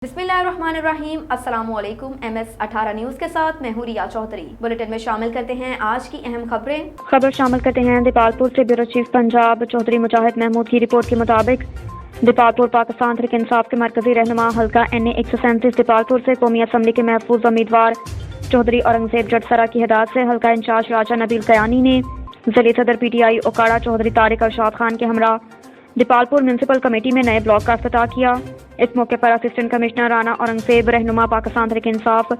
बिस्मिल्लाहिर्रहमानिर्रहीम। अस्सलामुअलैकुम। MS18 news के साथ मैं हूं रिया चौधरी। बुलेटिन में शामिल करते हैं आज की अहम खबर शामिल करते हैं दीपालपुर से ब्यूरो चीफ पंजाब चौधरी मुजाहिद महमूद की रिपोर्ट के मुताबिक दीपालपुर पाकिस्तान तहरीक इंसाफ के मरकजी रहनुमा हल्का NA 137 दीपालपुर से कौमी असम्बली के महफूज उम्मीदवार चौधरी औरंगजेब जटसरा की हिदायत से हल्का इंचार्ज राजा नबील कयानी ने जिले सदर PTI ओकाड़ा चौधरी तारिक अरशाद खान के हमरा दीपालपुर म्यूनसिपल कमेटी में नए ब्लॉक का इफ्तिताह किया। इस मौके पर असिस्टेंट कमिश्नर राना औरंगजेब, रहनुमा पाकिस्तान तहरीक इंसाफ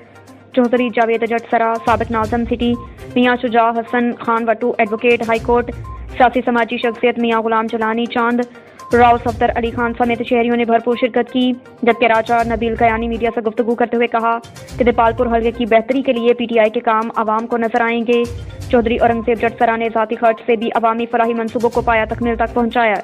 चौधरी जावेद जटसरा, साबिक नाज़िम सिटी मियाँ Shuja Hasan Khan Wattoo, advocate high court सियासी समाजी शख्सियत मियाँ गुलाम जलानी चांद, राव सफदर अली खान समेत शहरियों ने भरपूर शिरकत की। जबकि राजा नबील कयानी मीडिया से गुफ्तगू करते हुए कहा कि दीपालपुर हल्के की बेहतरी के लिए PTI के काम आवाम को नजर आएंगे। चौधरी औरंगजेब जटसरा ने ज़ाती खर्च से भी अवामी फलाही मनसूबों को पाया तकमील तक पहुँचाया।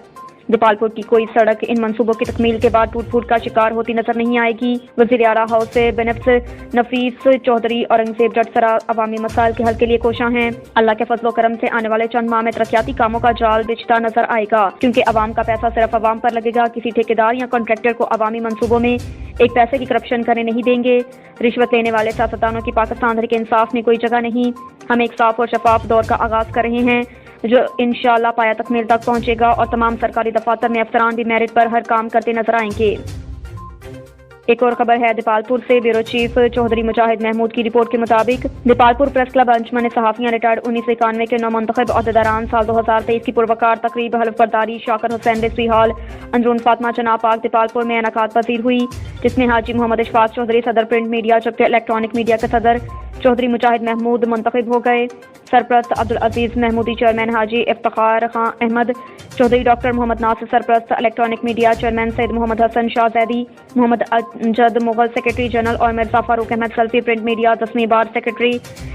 दीपालपुर की कोई सड़क इन मंसूबों की तकमील के बाद टूट फूट का शिकार होती नजर नहीं आएगी। वज़ीर आला हाउस से बेनिफ्स नफीस चौधरी औरंगजेब जटसरा अवामी मसाइल के हल के लिए कोशां हैं। अल्लाह के फजलो करम से आने वाले चंद माह में तरक्याती कामों का जाल बिछता नजर आएगा, क्योंकि अवाम का पैसा सिर्फ अवाम पर लगेगा। किसी ठेकेदार या कॉन्ट्रैक्टर को अवामी मंसूबों में एक पैसे की करप्शन करने नहीं देंगे। रिश्वत लेने वाले सियासतदानों की पाकिस्तान तहरीक इंसाफ में कोई जगह नहीं। हम एक साफ और शफाफ दौर का आगाज कर रहे हैं जो इंशाअल्लाह पाया तकमील तक पहुंचेगा और तमाम सरकारी दफातर में अफसरान भी मेरिट पर हर काम करते नजर आएंगे। एक और खबर है दीपालपुर से ब्यूरो चीफ चौधरी मुजाहिद महमूद की रिपोर्ट के मुताबिक दीपालपुर प्रेस क्लब अंजुमन सहाफियां रिटायर्ड 1991 के नौमुंतखब अहदेदारान साल 2023 की पुरवकार तकरीब हल्फ बर्दारी शाकर हुसैन रिजवी हॉल अंदरून फातिमा जनाब पाक दीपालपुर में इनेकाद पजीर हुई, जिसमें हाजी मोहम्मद इशफाक चौधरी सदर प्रिंट मीडिया जबकि इलेक्ट्रॉनिक मीडिया के सदर चौधरी मुजाहिद महमूद मुंतखब हो गए। सरप्रस्त अब्दुल अजीज महमूदी, चेयरमैन हाजी इफ्तिखार खां अहमद चौधरी, डॉक्टर मोहम्मद नासिर सरप्रस्त electronic media, chairman Syed Mohammad Hasan Shah Zaidi, Mohammad Amjad Mughal secretary general और मिर्जा फारूक अहमद सल्फी प्रिंट मीडिया 10वीं बार सेक्रेटरी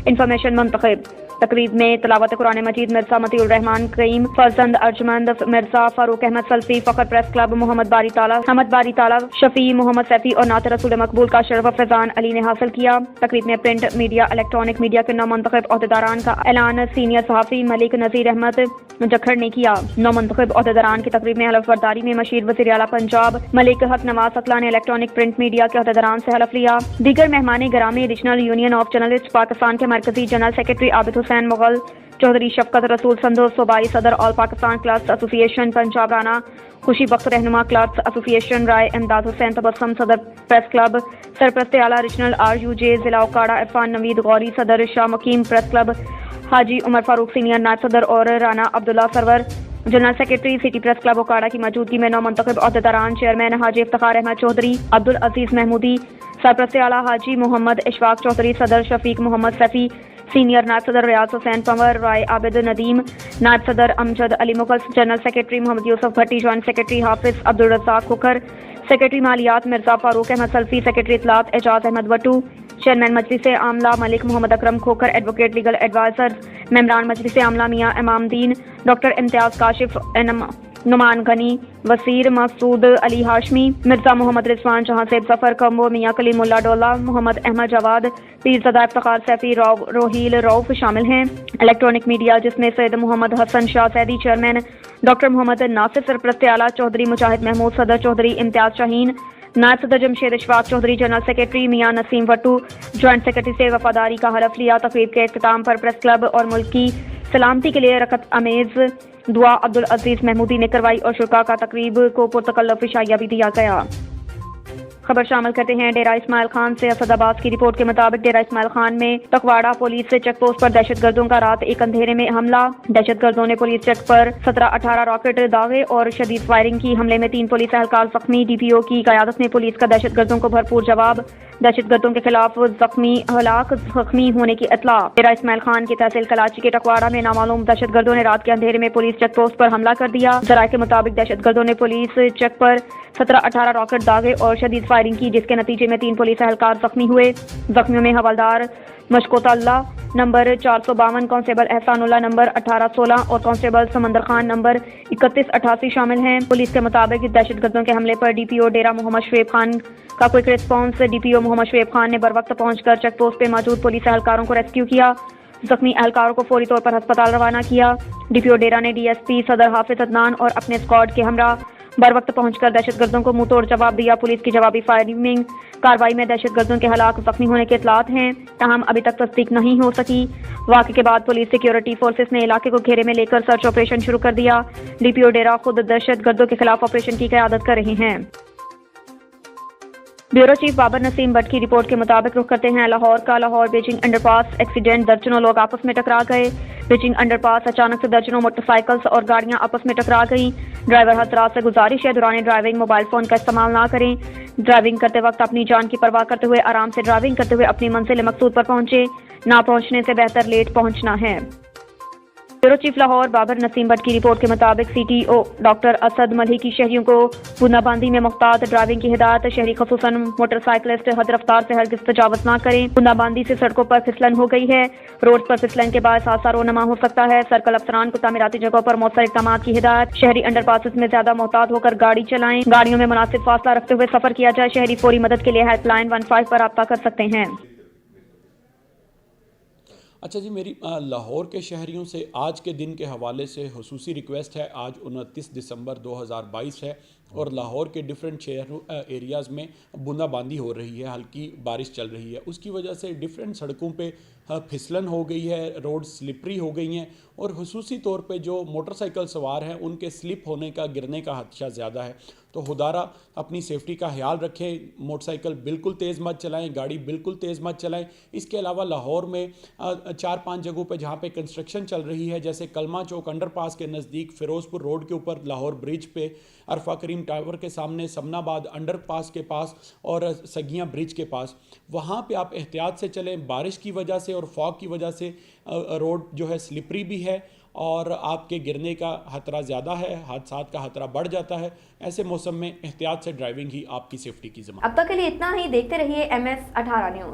इंफॉर्मेशन मुंतखब। तकरीब में तिलावत कुरान मजीद मिर्जा मतीउर रहमान कईम, फरजंद अर्जमंद मिर्जा फारूक अहमद सल्फी, फखर प्रेस क्लब मोहम्मद बारी ताला, हमद बारी ताला, शफी मोहम्मद सैफी और नात रसूल मकबूल का शरफ फैजान अली ने हासिल किया। तकरीब में प्रिंट मीडिया इलेक्ट्रॉनिक मीडिया के नौमुंतखब अहदेदारान का ऐलान सीनियर सहाफी मलिक नजीर अहमद जखड़ ने किया। नौमुंतखब अहदेदारान की तकरीब में हलफ बर्दारी में मशीर वज़ीर आला पंजाब मलिक हक नवाज अकला ने इलेक्ट्रॉनिक प्रिंट मीडिया के अहदेदारान से हलफ लिया। दीगर मेहमान ग्रामी regional union of journalist Pakistan के मरकजी जनरल सेक्रेटरी आबिद हुसैन मुगल, चौधरी शफकत रसूल संधो सूबाई सदर all Pakistan clerks association Punjab Rana, खुशी बख्श रहनुमा क्लर्क्स एसोसिएशन राय, इमदाद हुसैन तबस्सुम सदर प्रेस क्लब, सरप्रस्त आला रीजनल RUJ जिला ओकाड़ा इरफान नवीद गौरी सदर Shah Muqeem press club, Haji Umar Farooq senior नायब सदर और Rana Abdullah Sarwar general secretary city press club Okara की मौजूदगी में नौमुंतखब अहदेदारान चेयरमैन हाजी इफ्तिखार अहमद चौधरी, अब्दुल अजीज महमूदी, सरप्रस्त आला हाजी मोहम्मद इशफाक चौधरी, सदर शफीक मोहम्मद सफ़ी, सीनियर नायब सदर रियाज हुसैन पंवर, राय आबिद नदीम, नायब सदर अमजद अली मुगल, जनरल सेक्रेटरी मोहम्मद यूसुफ भट्टी, जॉइंट सेक्रेटरी हाफिज Abdul Razzaq खुखर, secretary मालियात Mirza Farooq Ahmed सल्फी, secretary इत्तलात Ejaz Ahmad वटू, chairman मजलिस Amla Malik Mohammad Akram Khokhar, advocate legal adviser मेम्बरान मजलिस आमला मियाँ इमामदीन, डॉक्टर इम्तियाज काशिफ, नुमान गनी, वसीर मसूद अली हाशमी, मिर्जा मोहम्मद रिजवान जहांसेब जफर कम्बो, मियाँ कलीमुल्ला डोला, मोहम्मद अहमद जवाद, पीरज़दा इफ्तिखार सैफी, रोहील रऊफ शामिल हैं। इलेक्ट्रॉनिक मीडिया जिसमें सैयद मोहम्मद हसन शाह जैदी, चेयरमैन डॉक्टर मोहम्मद नासिर, सरप्रस्त आला चौधरी मुजाहिद महमूद, सदर चौधरी इम्तियाज शाहीन, नायब सदर जमशेद इशफाक चौधरी, जनरल सेक्रेटरी मियाँ नसीम वट्टू, जॉइंट सेक्रेटरी से वफादारी का हलफ लिया। तकरीब के इख्तिताम पर प्रेस क्लब और मुल्क की सलामती के लिए रकत अमेज दुआ अब्दुल अजीज महमूदी ने करवाई और शुरा का तकरीब को पुरतकल्लुफ़ इशाया भी दिया गया। खबर शामिल करते हैं डेरा इस्माइल खान से। असद अब्बास की रिपोर्ट के मुताबिक डेरा इस्माइल खान में तकवाड़ा पुलिस से चेक पोस्ट पर दहशतगर्दों का रात एक अंधेरे में हमला। दहशतगर्दों ने पुलिस चेक पर 17-18 रॉकेट दागे और शदीद फायरिंग की। हमले में 3 पुलिस एहलकार जख्मी। DPO की क़यादत में पुलिस का दहशतगर्दों को भरपूर जवाब। दहशतगर्दों के खिलाफ जख्मी होने की इत्तला। डेरा इस्माइल खान की तहसील कराची के टकवाड़ा में नामालूम दहशतगर्दों ने रात के अंधेरे में पुलिस चेक पोस्ट पर हमला कर दिया। जराये के मुताबिक दहशतगर्दों ने पुलिस चेक पर 17-18 रॉकेट दागे और शदीद फायरिंग की, जिसके नतीजे में 3 पुलिस एहलकार जख्मी हुए। जख्मियों में हवलदार मशकोतल्ला नंबर 452, कांस्टेबल एहसानुल्लाह नंबर 1816 और कांस्टेबल समंदर खान नंबर 3188 शामिल हैं। पुलिस के मुताबिक दहशतगर्दों के हमले पर DPO डेरा मोहम्मद शुएब खान का quick response. DPO Mohammad Shoaib Khan ने बर वक्त पहुंचकर चेक पोस्ट पे मौजूद पुलिस एहलकारों को रेस्क्यू किया। जख्मी एहलकारों को फौरी तौर पर अस्पताल रवाना किया। DPO डेरा ने DSP सदर हाफिज अदनान और अपने स्क्वाड के हमरा बर वक्त पहुंचकर दहशतगर्दों को मुंह तोड़ जवाब दिया। पुलिस की जवाबी फायरिंग कार्रवाई में दहशतगर्दों के हलाक जख्मी होने के इतलात हैं, ताहम अभी तक तस्दीक नहीं हो सकी। वाक़े के बाद पुलिस सिक्योरिटी फोर्सेस ने इलाके को घेरे में लेकर सर्च ऑपरेशन शुरू कर दिया। डीपीओ डेरा खुद दहशतगर्दों के खिलाफ ऑपरेशन की क़यादत कर रहे हैं। ब्यूरो चीफ बाबर नसीम भट्ट की रिपोर्ट के मुताबिक रुख करते हैं लाहौर का। लाहौर बीजिंग अंडरपास एक्सीडेंट, दर्जनों लोग आपस में टकरा गए। बीजिंग अंडरपास अचानक से दर्जनों मोटरसाइकिल्स और गाड़ियां आपस में टकरा गईं। ड्राइवर हजरात से गुजारिश है दौरान ड्राइविंग मोबाइल फोन का इस्तेमाल ना करें। ड्राइविंग करते वक्त अपनी जान की परवाह करते हुए आराम से ड्राइविंग करते हुए अपनी मंजिल मकसूद पर पहुंचे। ना पहुंचने से बेहतर लेट पहुंचना है। ब्यूरो चीफ लाहौर बाबर नसीम भट्ट की रिपोर्ट के मुताबिक सीटीओ डॉक्टर असद मलही की शहरियों को बूंदाबांदी में मुख्तात ड्राइविंग की हिदायत। शहरी खसूसन मोटरसाइकिलिस्ट हद रफ्तार से हरगिज़ तजावुज़ ना करें। बूंदाबांदी से सड़कों पर फिसलन हो गई है। रोड पर फिसलन के बाद हादसा रोनमा हो सकता है। सर्कल अफसरान को तामीराती जगहों पर मौसर इक़दाम की हिदायत। शहरी अंडरपासेस में ज्यादा मोहतात होकर गाड़ी चलाएं। गाड़ियों में मुनासिब फासला रखते हुए सफर किया जाए। शहरी फौरी मदद के लिए हेल्पलाइन 15 पर राब्ता कर सकते हैं। अच्छा जी, मेरी लाहौर के शहरियों से आज के दिन के हवाले से हुसूसी रिक्वेस्ट है। आज 29 दिसंबर 2022 है और लाहौर के डिफरेंट शहरों एरियाज़ में बूंदाबांदी हो रही है, हल्की बारिश चल रही है। उसकी वजह से डिफरेंट सड़कों पे फिसलन हो गई है, रोड स्लिपरी हो गई हैं और हुसूसी तौर पे जो मोटरसाइकिल सवार हैं उनके स्लिप होने का, गिरने का खदशा ज़्यादा है। तो खुदारा अपनी सेफ्टी का ख्याल रखें। मोटरसाइकिल बिल्कुल तेज़ मत चलाएं, गाड़ी बिल्कुल तेज़ मत चलाएं। इसके अलावा लाहौर में 4-5 जगहों पे जहाँ पे कंस्ट्रक्शन चल रही है, जैसे कलमा चौक अंडरपास के नज़दीक, फ़िरोज़पुर रोड के ऊपर लाहौर ब्रिज पे, अरफा करीम टावर के सामने, समनाबाद अंडरपास के पास और सगियाँ ब्रिज के पास, वहाँ पे आप एहतियात से चलें। बारिश की वजह से और फॉग की वजह से रोड जो है स्लिपरी भी है और आपके गिरने का खतरा ज़्यादा है, हादसात का खतरा बढ़ जाता है। ऐसे मौसम में एहतियात से ड्राइविंग ही आपकी सेफ्टी की ज़िम्मेदारी। अब तक के लिए इतना ही। देखते रहिए MS 18 न्यूज़।